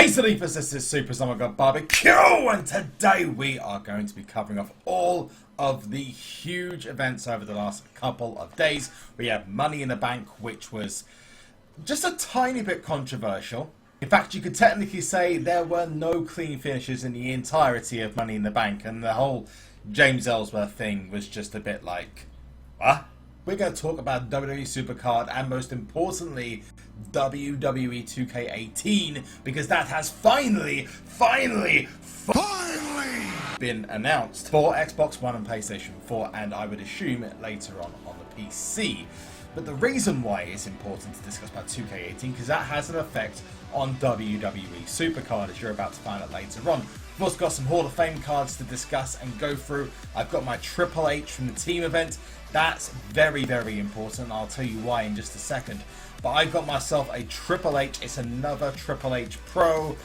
Hey Salifas, this is SUPERZOMGBBQ, and today we are going to be covering off all of the huge events over the last couple of days. We have Money in the Bank, which was just a tiny bit controversial. In fact, you could technically say there were no clean finishes in the entirety of Money in the Bank, and the whole James Ellsworth thing was just a bit like, what? We're going to talk about Wwe Supercard and, most importantly, Wwe 2K18, because that has finally been announced for Xbox One and PlayStation 4, and I would assume later on the PC. But the reason why it's important to discuss about 2K18, because that has an effect on Wwe Supercard, as you're about to find out later on. We've also got some Hall of Fame cards to discuss and go through. I've got my Triple H from the team event. That's very, very important. I'll tell you why in just a second. But I've got myself a Triple H. It's another Triple H Pro.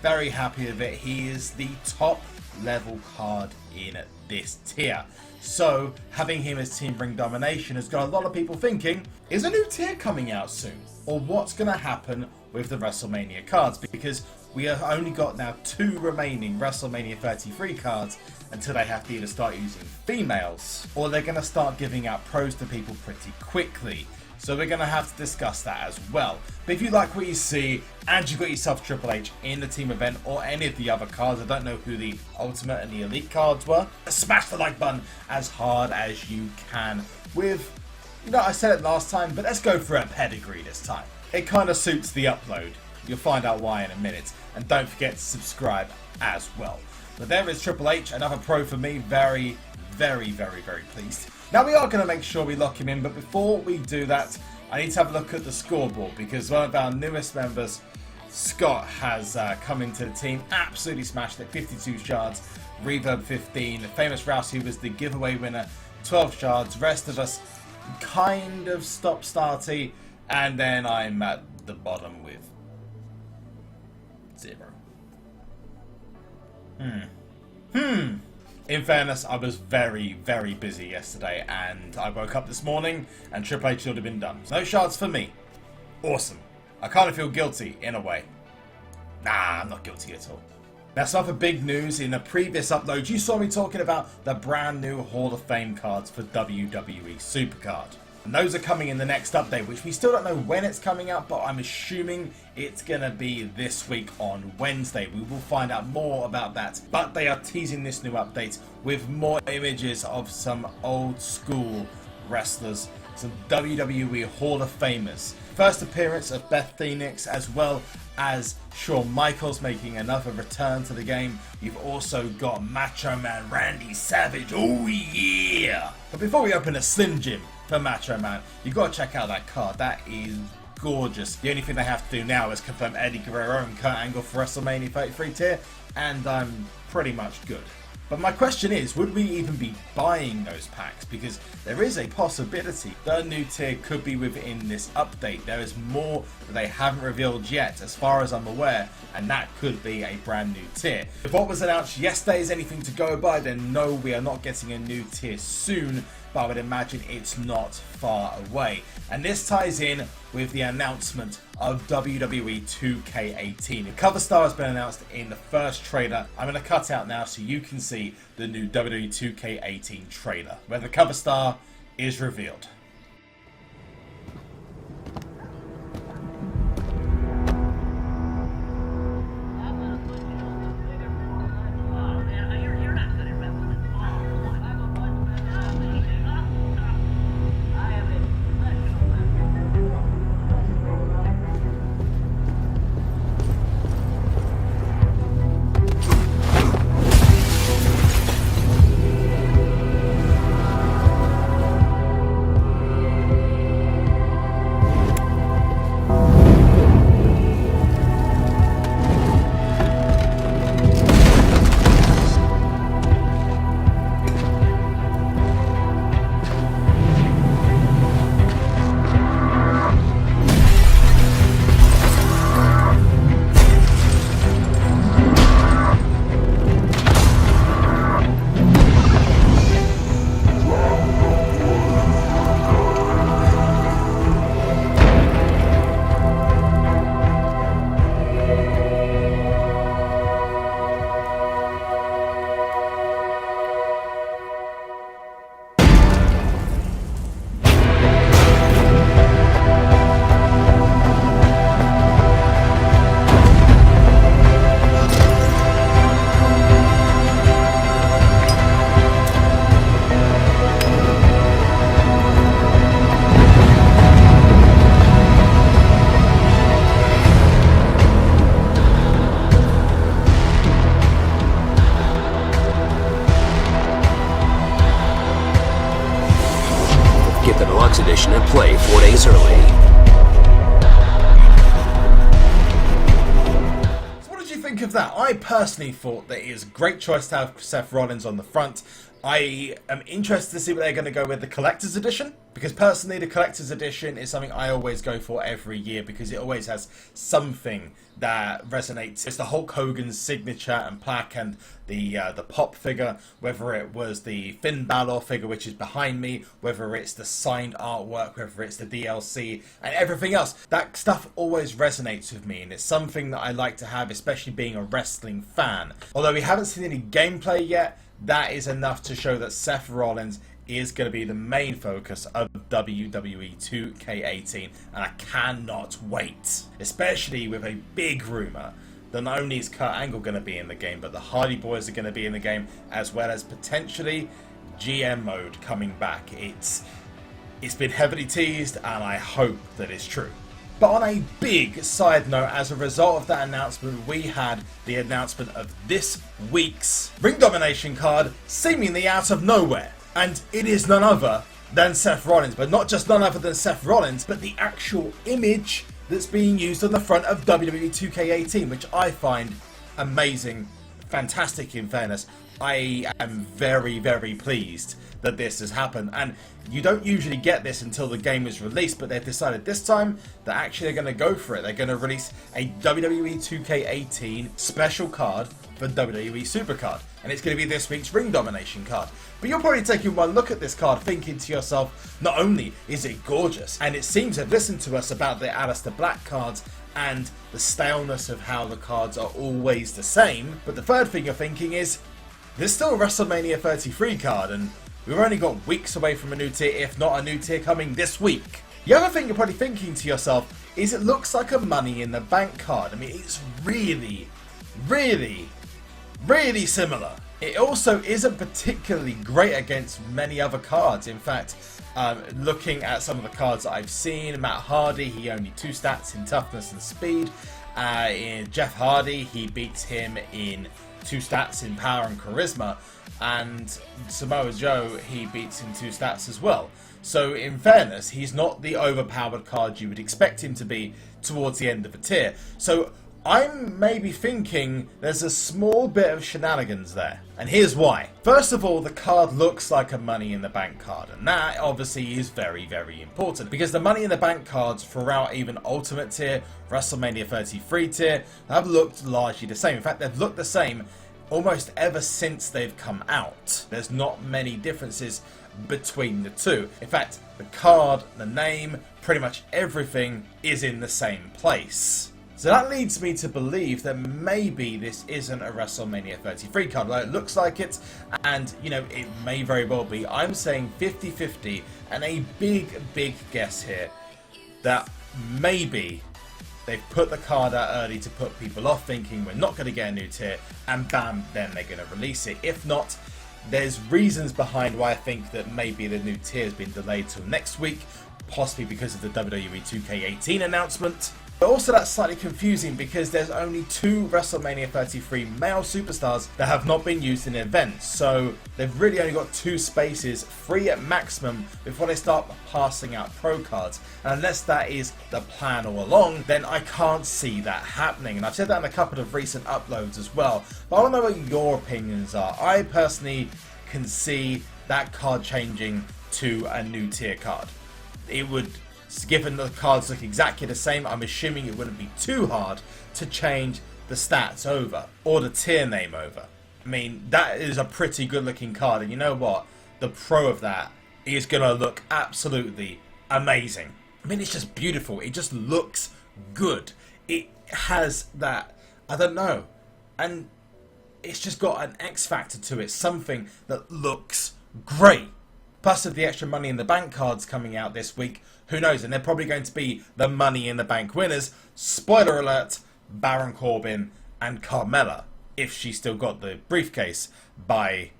Very happy with it. He is the top level card in this tier. So having him as Team Ring Domination has got a lot of people thinking, is a new tier coming out soon? Or what's going to happen with the WrestleMania cards? Because we have only got now 2 remaining WrestleMania 33 cards until they have to either start using females or they're going to start giving out pros to people pretty quickly. So we're going to have to discuss that as well. But if you like what you see and you got yourself Triple H in the team event or any of the other cards, I don't know who the Ultimate and the Elite cards were, smash the like button as hard as you can with, you know, I said it last time, but let's go for a pedigree this time. It kind of suits the upload. You'll find out why in a minute. And don't forget to subscribe as well. But there is Triple H, another pro for me. Very, very, very, very pleased. Now we are going to make sure we lock him in, but before we do that, I need to have a look at the scoreboard, because one of our newest members, Scott, has come into the team, absolutely smashed it, 52 shards, Reverb 15, Famous Rousey was the giveaway winner, 12 shards, rest of us kind of stop-starty, and then I'm at the bottom with 0. In fairness, I was very, very busy yesterday, and I woke up this morning and Triple H should have been done. No shards for me. Awesome. I kind of feel guilty, in a way. Nah, I'm not guilty at all. Now, some other big news. In a previous upload, you saw me talking about the brand new Hall of Fame cards for Wwe Supercard. And those are coming in the next update, which we still don't know when it's coming out, but I'm assuming it's going to be this week on Wednesday. We will find out more about that. But they are teasing this new update with more images of some old school wrestlers, some WWE Hall of Famers. First appearance of Beth Phoenix, as well as Shawn Michaels making another return to the game. You've also got Macho Man Randy Savage. Oh yeah! But before we open a Slim Jim for Macho Man, you've got to check out that card. That is gorgeous. The only thing they have to do now is confirm Eddie Guerrero and Kurt Angle for WrestleMania 33 tier, and I'm pretty much good. But my question is, would we even be buying those packs? Because there is a possibility the new tier could be within this update. There is more that they haven't revealed yet, as far as I'm aware, and that could be a brand new tier. If what was announced yesterday is anything to go by, then no, we are not getting a new tier soon, but I would imagine it's not far away. And this ties in with the announcement of Wwe 2K18. The cover star has been announced in the first trailer. I'm going to cut out now so you can see the new Wwe 2K18 trailer, where the cover star is revealed. and play 4 days early. So what did you think of that? I personally thought that it was a great choice to have Seth Rollins on the front. I am interested to see what they're going to go with the Collector's Edition, because personally the Collector's Edition is something I always go for every year because it always has something that resonates. It's the Hulk Hogan's signature and plaque and the pop figure, whether it was the Finn Balor figure which is behind me, whether it's the signed artwork, whether it's the DLC and everything else. That stuff always resonates with me and it's something that I like to have, especially being a wrestling fan. Although we haven't seen any gameplay yet, that is enough to show that Seth Rollins is going to be the main focus of WWE 2K18 and I cannot wait, especially with a big rumour that not only is Kurt Angle going to be in the game, but the Hardy Boys are going to be in the game, as well as potentially GM mode coming back. It's been heavily teased and I hope that it's true. But on a big side note, as a result of that announcement, we had the announcement of this week's Ring Domination card seemingly out of nowhere. And it is none other than Seth Rollins. But not just none other than Seth Rollins, but the actual image that's being used on the front of WWE 2K18, which I find amazing, fantastic in fairness. I am very, very pleased that this has happened, and you don't usually get this until the game is released, but they've decided this time that actually they're going to go for it. They're going to release a WWE 2K18 special card for WWE Supercard, and it's going to be this week's Ring Domination card. But you're probably taking one look at this card thinking to yourself, not only is it gorgeous, and it seems they've listened to us about the Aleister Black cards and the staleness of how the cards are always the same, but the third thing you're thinking is, there's still a WrestleMania 33 card, and we've only got weeks away from a new tier, if not a new tier coming this week. The other thing you're probably thinking to yourself is it looks like a Money in the Bank card. I mean, it's really, really, really similar. It also isn't particularly great against many other cards. In fact, looking at some of the cards that I've seen, Matt Hardy, he only 2 stats in toughness and speed. In Jeff Hardy, he beats him in 2 stats in power and charisma, and Samoa Joe, he beats in 2 stats as well. So in fairness, he's not the overpowered card you would expect him to be towards the end of a tier. So I'm maybe thinking there's a small bit of shenanigans there, and here's why. First of all, the card looks like a Money in the Bank card, and that obviously is very, very important, because the Money in the Bank cards throughout even Ultimate tier, WrestleMania 33 tier, have looked largely the same. In fact, they've looked the same almost ever since they've come out. There's not many differences between the two. In fact, the card, the name, pretty much everything is in the same place. So that leads me to believe that maybe this isn't a WrestleMania 33 card. Well, it looks like it, and you know, it may very well be. I'm saying 50-50, and a big, big guess here that maybe they've put the card out early to put people off, thinking we're not going to get a new tier, and bam, then they're going to release it. If not, there's reasons behind why I think that maybe the new tier has been delayed till next week, possibly because of the WWE 2K18 announcement. But also that's slightly confusing because there's only 2 WrestleMania 33 male superstars that have not been used in events, so they've really only got 2 spaces, 3 at maximum, before they start passing out pro cards. And unless that is the plan all along, then I can't see that happening. And I've said that in a couple of recent uploads as well, but I don't know what your opinions are. I personally can see that card changing to a new tier card. It would, given the cards look exactly the same, I'm assuming it wouldn't be too hard to change the stats over or the tier name over. I mean, that is a pretty good looking card, and you know what? The pro of that is going to look absolutely amazing. I mean, it's just beautiful. It just looks good. It has that, I don't know, and it's just got an X factor to it, something that looks great. Plus, with the extra Money in the Bank cards coming out this week, who knows? And they're probably going to be the Money in the Bank winners. Spoiler alert, Baron Corbin and Carmella, if she still got the briefcase by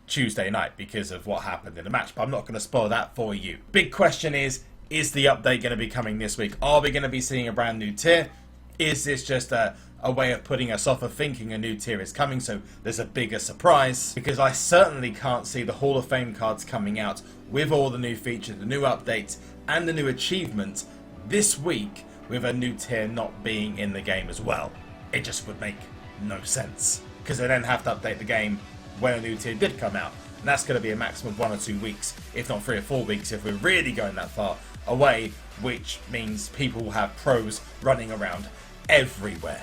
Tuesday night because of what happened in the match. But I'm not going to spoil that for you. Big question is the update going to be coming this week? Are we going to be seeing a brand new tier? Is this just a way of putting us off of thinking a new tier is coming, so there's a bigger surprise? Because I certainly can't see the Hall of Fame cards coming out with all the new features, the new updates, and the new achievement this week with a new tier not being in the game as well. It just would make no sense, because they then have to update the game when a new tier did come out. And that's going to be a maximum of 1 or 2 weeks, if not 3 or 4 weeks, if we're really going that far away, which means people will have pros running around everywhere.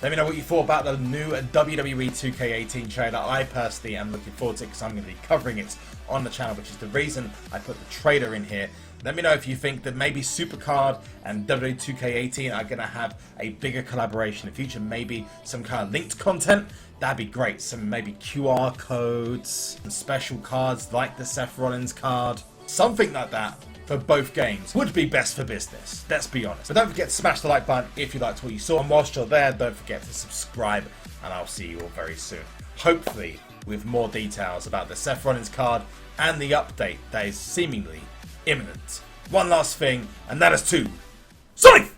Let me know what you thought about the new WWE 2K18 trailer. I personally am looking forward to it because I'm going to be covering it on the channel, which is the reason I put the trailer in here. Let me know if you think that maybe Supercard and WWE 2K18 are going to have a bigger collaboration in the future. Maybe some kind of linked content. That'd be great. Some maybe QR codes, some special cards like the Seth Rollins card. Something like that for both games would be best for business. Let's be honest. But don't forget to smash the like button if you liked what you saw. And whilst you're there, don't forget to subscribe. And I'll see you all very soon. Hopefully with more details about the Seth Rollins card and the update that is seemingly imminent. One last thing, and that is to Sonic!